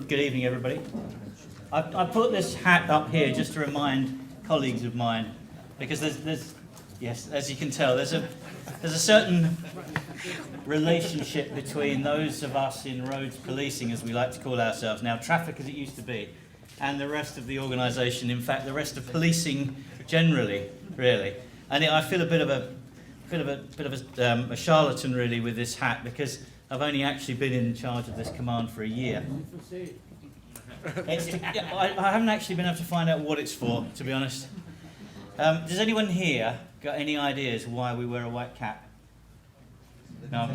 Good evening, everybody. I put this hat up here just to remind colleagues of mine, because there's yes, as you can tell, there's a certain relationship between those of us in roads policing, as we like to call ourselves now, traffic as it used to be, and the rest of the organisation. In fact, the rest of policing generally, really. And I feel a bit of a charlatan really with this hat, because I've only actually been in charge of this command for a year. I haven't actually been able to find out what it's for, to be honest. Does anyone here got any ideas why we wear a white cap? No.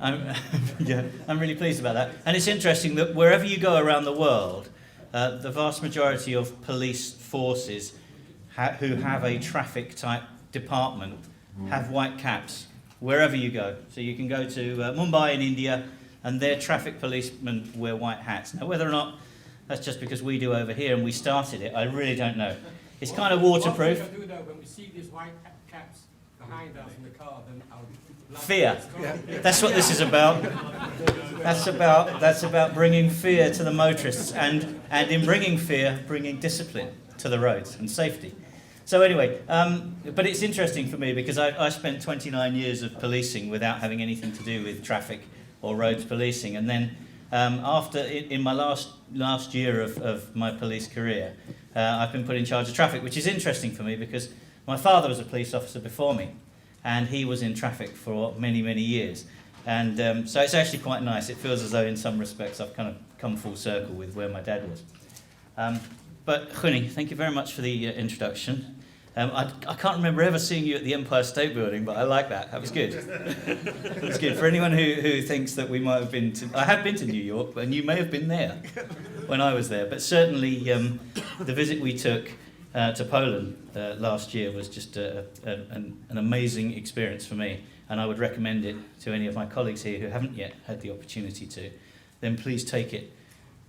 I'm really pleased about that. And it's interesting that wherever you go around the world, the vast majority of police forces who have a traffic type department have white caps wherever you go. So you can go to Mumbai in India, and their traffic policemen wear white hats. Now, whether or not that's just because we do over here and we started it, I really don't know. It's kind of waterproof. What we do though, when we see these white caps behind us in the car, then our fear. That's what this is about. That's about bringing fear to the motorists, and in bringing fear, bringing discipline to the roads and safety. So anyway, but it's interesting for me because I spent 29 years of policing without having anything to do with traffic or roads policing, and then in my last year of my police career, I've been put in charge of traffic, which is interesting for me because my father was a police officer before me, and he was in traffic for many, many years. And so it's actually quite nice. It feels as though in some respects I've kind of come full circle with where my dad was. But Khuni, thank you very much for the introduction. I can't remember ever seeing you at the Empire State Building, but I like that. That was good. That was good. For anyone who thinks that we might have been to... I have been to New York, and you may have been there when I was there. But certainly the visit we took to Poland last year was just an amazing experience for me. And I would recommend it to any of my colleagues here who haven't yet had the opportunity to. Then please take it,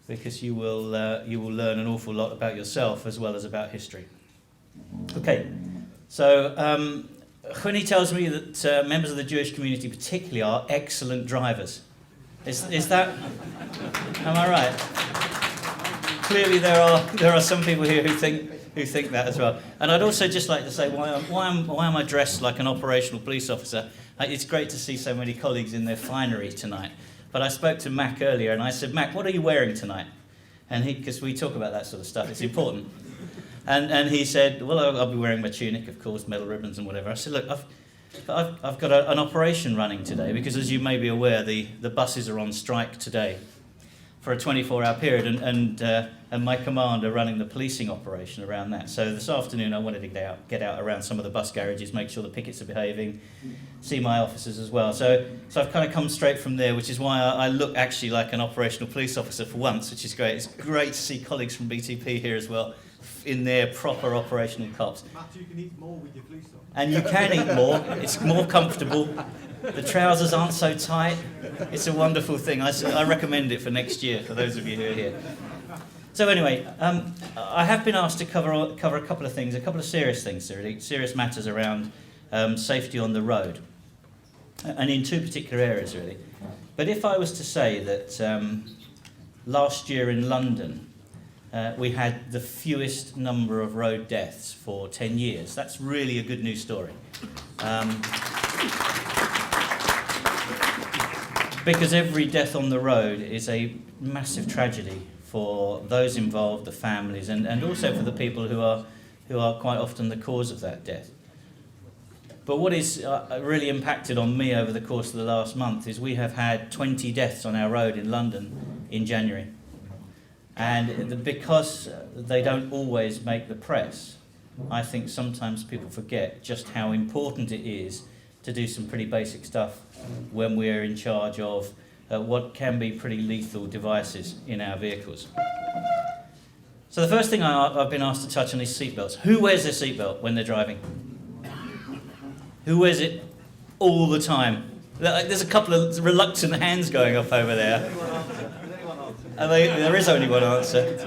because you will learn an awful lot about yourself as well as about history. Okay, so Khuni tells me that members of the Jewish community particularly are excellent drivers. Is that, am I right? Clearly there are some people here who think that as well. And I'd also just like to say, why am I dressed like an operational police officer? It's great to see so many colleagues in their finery tonight. But I spoke to Mac earlier and I said, Mac, what are you wearing tonight? And because we talk about that sort of stuff, it's important. And he said, well, I'll be wearing my tunic, of course, medal ribbons and whatever. I said, look, I've got an operation running today because, as you may be aware, the buses are on strike today for a 24-hour period, and my command are running the policing operation around that. So this afternoon I wanted to get out around some of the bus garages, make sure the pickets are behaving, see my officers as well. So I've kind of come straight from there, which is why I look actually like an operational police officer for once, which is great. It's great to see colleagues from BTP here as well, in their proper operational cops. Matt, you can eat more with your police on. And you can eat more. It's more comfortable. The trousers aren't so tight. It's a wonderful thing. I recommend it for next year for those of you who are here. So anyway, I have been asked to cover a couple of things, a couple of serious things, really, serious matters around safety on the road, and in two particular areas, really. But if I was to say that last year in London, we had the fewest number of road deaths for 10 years. That's really a good news story. Because every death on the road is a massive tragedy for those involved, the families, and also for the people who are quite often the cause of that death. But what is really impacted on me over the course of the last month is we have had 20 deaths on our road in London in January. And because they don't always make the press, I think sometimes people forget just how important it is to do some pretty basic stuff when we're in charge of what can be pretty lethal devices in our vehicles. So the first thing I've been asked to touch on is seatbelts. Who wears their seatbelt when they're driving? Who wears it all the time? There's a couple of reluctant hands going up over there. There is only one answer.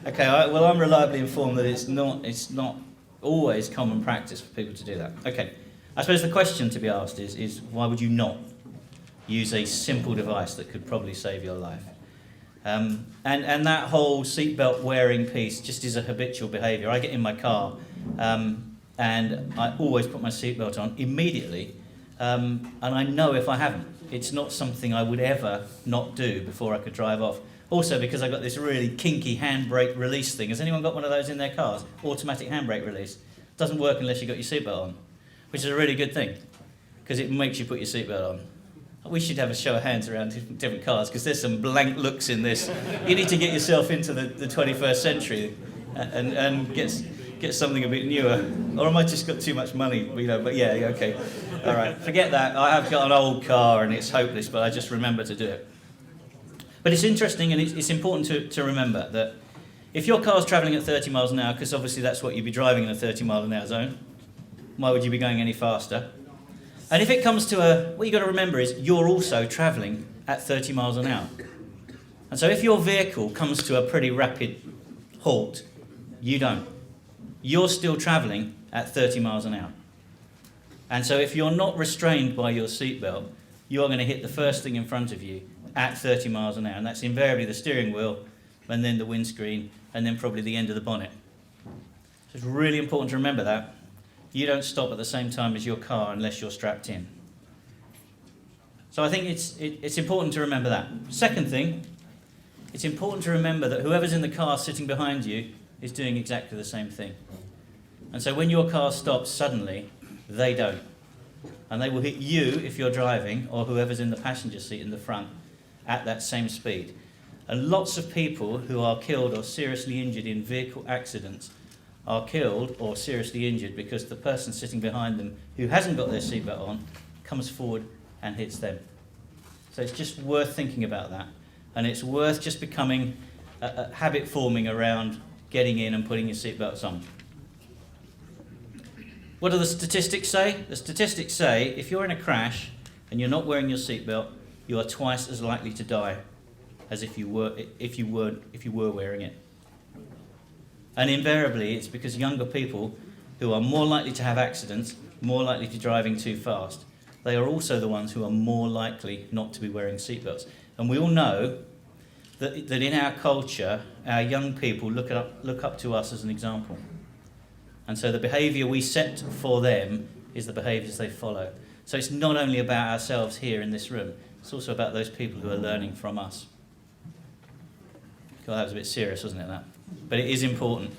Okay, well, I'm reliably informed that it's not always common practice for people to do that. Okay, I suppose the question to be asked is why would you not use a simple device that could probably save your life? And that whole seatbelt wearing piece just is a habitual behaviour. I get in my car and I always put my seatbelt on immediately, and I know if I haven't. It's not something I would ever not do before I could drive off. Also because I've got this really kinky handbrake release thing. Has anyone got one of those in their cars? Automatic handbrake release. Doesn't work unless you've got your seatbelt on, which is a really good thing because it makes you put your seatbelt on. We should have a show of hands around different cars because there's some blank looks in this. You need to get yourself into the 21st century and get something a bit newer. Or am I just got too much money? But yeah, okay. All right, forget that. I have got an old car and it's hopeless, but I just remember to do it. But it's interesting and it's important to remember that if your car's travelling at 30 miles an hour, because obviously that's what you'd be driving in a 30 mile an hour zone, why would you be going any faster? And if it comes to what you've got to remember is you're also travelling at 30 miles an hour. And so if your vehicle comes to a pretty rapid halt, you don't. You're still travelling at 30 miles an hour. And so if you're not restrained by your seatbelt, you're going to hit the first thing in front of you at 30 miles an hour. And that's invariably the steering wheel, and then the windscreen, and then probably the end of the bonnet. So it's really important to remember that. You don't stop at the same time as your car unless you're strapped in. So I think it's important to remember that. Second thing, it's important to remember that whoever's in the car sitting behind you is doing exactly the same thing. And so when your car stops suddenly, they don't. And they will hit you if you're driving, or whoever's in the passenger seat in the front, at that same speed. And lots of people who are killed or seriously injured in vehicle accidents are killed or seriously injured because the person sitting behind them who hasn't got their seatbelt on comes forward and hits them. So it's just worth thinking about that. And it's worth just becoming a habit forming around getting in and putting your seatbelts on. What do the statistics say? The statistics say if you're in a crash and you're not wearing your seatbelt, you are twice as likely to die as if you were wearing it. And invariably, it's because younger people who are more likely to have accidents, more likely to be driving too fast, they are also the ones who are more likely not to be wearing seatbelts. And we all know that in our culture, our young people look up to us as an example. And so the behaviour we set for them is the behaviours they follow. So it's not only about ourselves here in this room, it's also about those people who are learning from us. God, that was a bit serious, wasn't it, that? But it is important.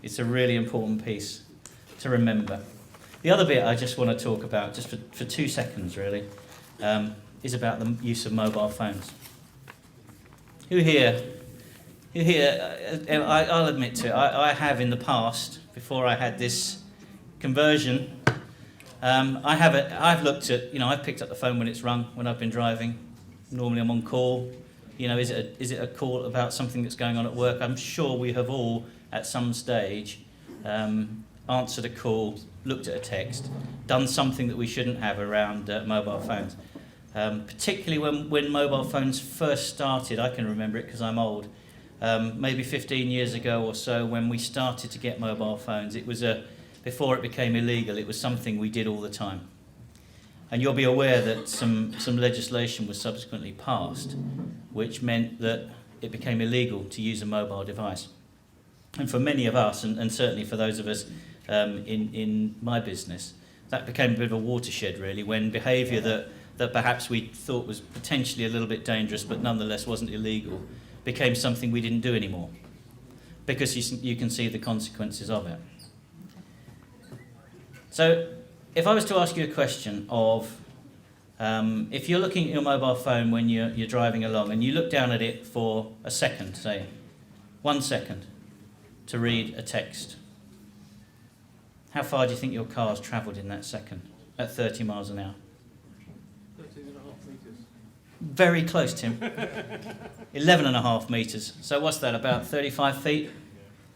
It's a really important piece to remember. The other bit I just want to talk about, just for 2 seconds really, is about the use of mobile phones. Who here, I'll admit to it, I have in the past, before I had this conversion, I've looked at, I've picked up the phone when it's rung, when I've been driving. Normally I'm on call. Is it a call about something that's going on at work? I'm sure we have all, at some stage, answered a call, looked at a text, done something that we shouldn't have around mobile phones. Particularly when mobile phones first started, I can remember it because I'm old, maybe 15 years ago or so, when we started to get mobile phones. It was before it became illegal, it was something we did all the time. And you'll be aware that some legislation was subsequently passed, which meant that it became illegal to use a mobile device. And for many of us, and certainly for those of us in my business, that became a bit of a watershed, really, when behaviour that perhaps we thought was potentially a little bit dangerous, but nonetheless wasn't illegal, became something we didn't do anymore, because you can see the consequences of it. So, if I was to ask you a question of, if you're looking at your mobile phone when you're driving along and you look down at it for a second, say 1 second, to read a text, how far do you think your car's travelled in that second at 30 miles an hour? 13.5 metres. Very close, Tim. 11.5 metres. So what's that, about 35 feet?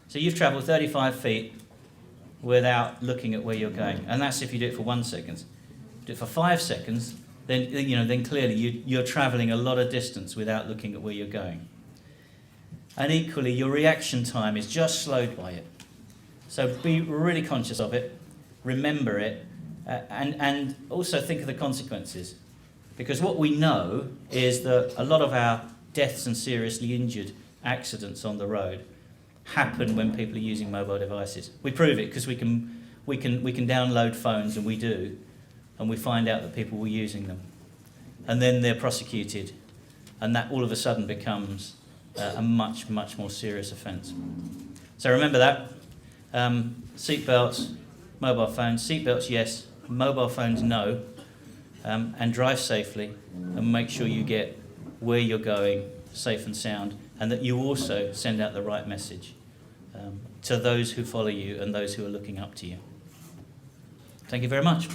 So you've travelled 35 feet without looking at where you're going. And that's if you do it for 1 second. Do it for 5 seconds, then clearly you're travelling a lot of distance without looking at where you're going. And equally, your reaction time is just slowed by it. So be really conscious of it, remember it, and also think of the consequences. Because what we know is that a lot of our deaths and seriously injured accidents on the road happen when people are using mobile devices. We prove it because we can download phones, and we do, and we find out that people were using them, and then they're prosecuted, and that all of a sudden becomes a much more serious offence. So remember that. Seatbelts, mobile phones. Seatbelts, yes. Mobile phones, no. And drive safely, and make sure you get where you're going safe and sound, and that you also send out the right message to those who follow you and those who are looking up to you. Thank you very much.